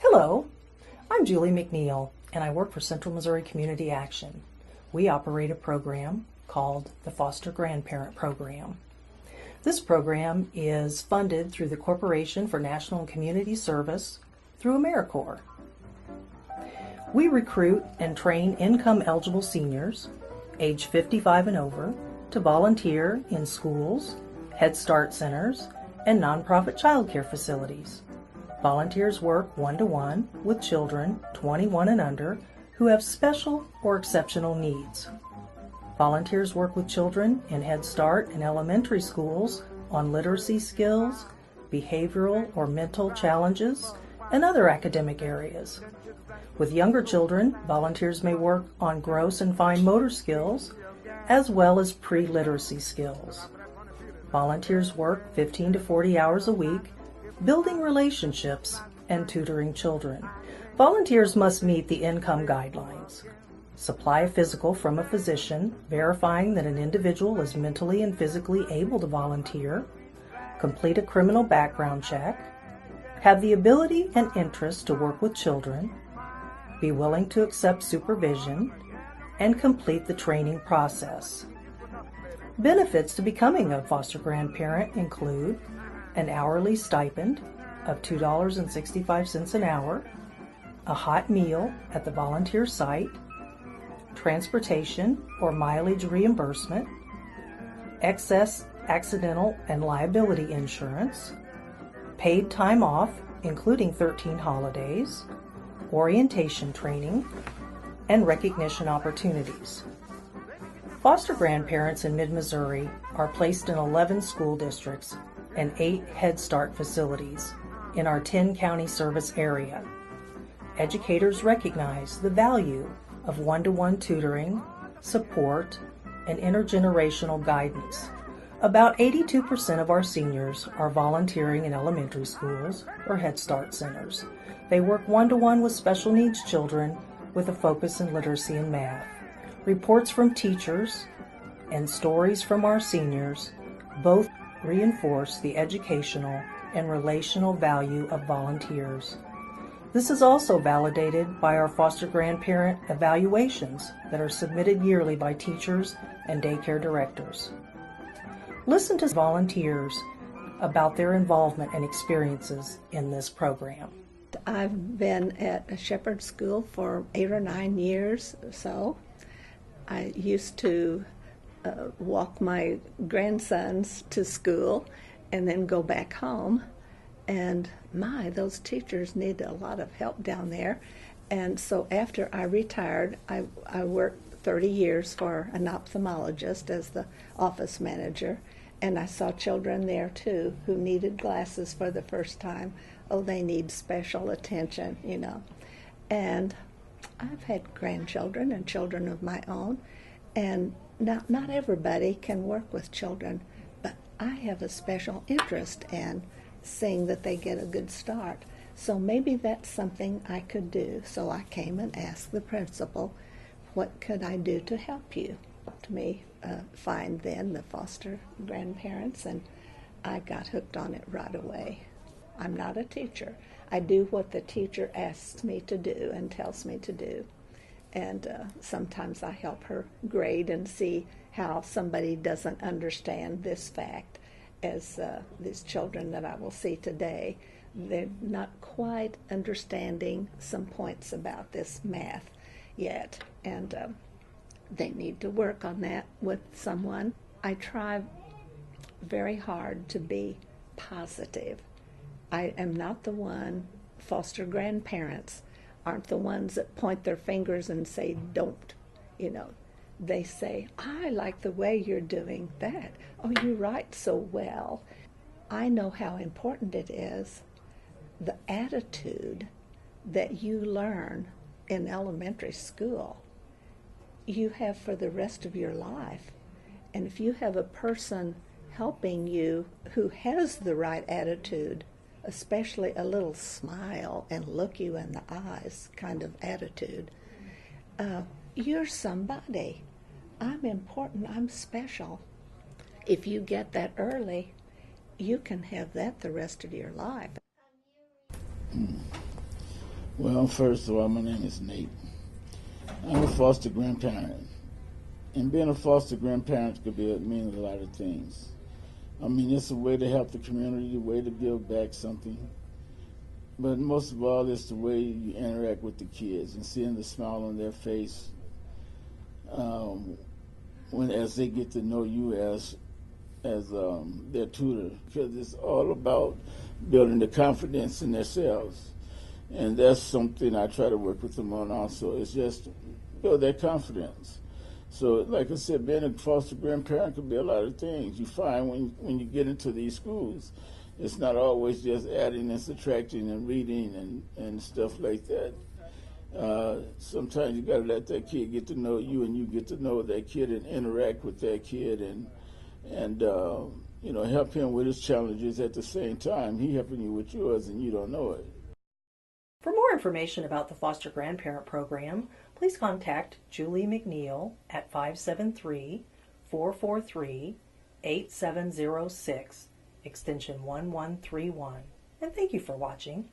Hello, I'm Julie McNeill, and I work for Central Missouri Community Action. We operate a program called the Foster Grandparent Program. This program is funded through the Corporation for National and Community Service through AmeriCorps. We recruit and train income-eligible seniors, age 55 and over, to volunteer in schools, Head Start centers, and nonprofit child care facilities. Volunteers work one-to-one with children 21 and under who have special or exceptional needs. Volunteers work with children in Head Start and elementary schools on literacy skills, behavioral or mental challenges, and other academic areas. With younger children, volunteers may work on gross and fine motor skills, as well as pre-literacy skills. Volunteers work 15 to 40 hours a week, building relationships and tutoring children. Volunteers must meet the income guidelines. Supply a physical from a physician verifying that an individual is mentally and physically able to volunteer, complete a criminal background check, have the ability and interest to work with children, be willing to accept supervision, and complete the training process. Benefits to becoming a foster grandparent include an hourly stipend of $2.65 an hour, a hot meal at the volunteer site, transportation or mileage reimbursement, excess accidental and liability insurance, paid time off including 13 holidays, orientation training, and recognition opportunities. Foster grandparents in mid-Missouri are placed in 11 school districts and 8 Head Start facilities in our 10-county service area. Educators recognize the value of one-to-one tutoring, support, and intergenerational guidance. About 82% of our seniors are volunteering in elementary schools or Head Start centers. They work one-to-one with special needs children with a focus in literacy and math. Reports from teachers and stories from our seniors both reinforce the educational and relational value of volunteers. This is also validated by our foster grandparent evaluations that are submitted yearly by teachers and daycare directors. Listen to volunteers about their involvement and experiences in this program. I've been at a shepherd school for 8 or 9 years or so. I used to walk my grandsons to school and then go back home. And those teachers need a lot of help down there. And so after I retired, I worked 30 years for an ophthalmologist as the office manager. And I saw children there too who needed glasses for the first time. Oh, they need special attention, And I've had grandchildren and children of my own. And not everybody can work with children, but I have a special interest in seeing that they get a good start. So maybe that's something I could do. So I came and asked the principal, what could I do to help you? Helped me find then the foster grandparents, and I got hooked on it right away. I'm not a teacher. I do what the teacher asks me to do and tells me to do. And sometimes I help her grade and see how somebody doesn't understand this fact. As these children that I will see today, they're not quite understanding some points about this math yet. And they need to work on that with someone. I try very hard to be positive. I am not the one. Foster grandparents aren't the ones that point their fingers and say, don't, They say, I like the way you're doing that. Oh, you write so well. I know how important it is, the attitude that you learn in elementary school, you have for the rest of your life. And if you have a person helping you who has the right attitude, especially a little smile and look you in the eyes kind of attitude, you're somebody. I'm important, I'm special. If you get that early, you can have that the rest of your life. Well, first of all, my name is Nate. I'm a foster grandparent. And being a foster grandparent could mean a lot of things. I mean, it's a way to help the community, a way to give back something. But most of all, it's the way you interact with the kids and seeing the smile on their face as they get to know you as their tutor, because it's all about building the confidence in themselves. And that's something I try to work with them on also. It's just build their confidence. So, like I said, being a foster grandparent could be a lot of things. You find when you get into these schools, it's not always just adding and subtracting and reading and stuff like that. Sometimes you got to let that kid get to know you, and you get to know that kid and interact with that kid, and help him with his challenges at the same time. He helping you with yours, and you don't know it. For more information about the Foster Grandparent Program, please contact Julie McNeill at 573-443-8706, extension 1131. And thank you for watching.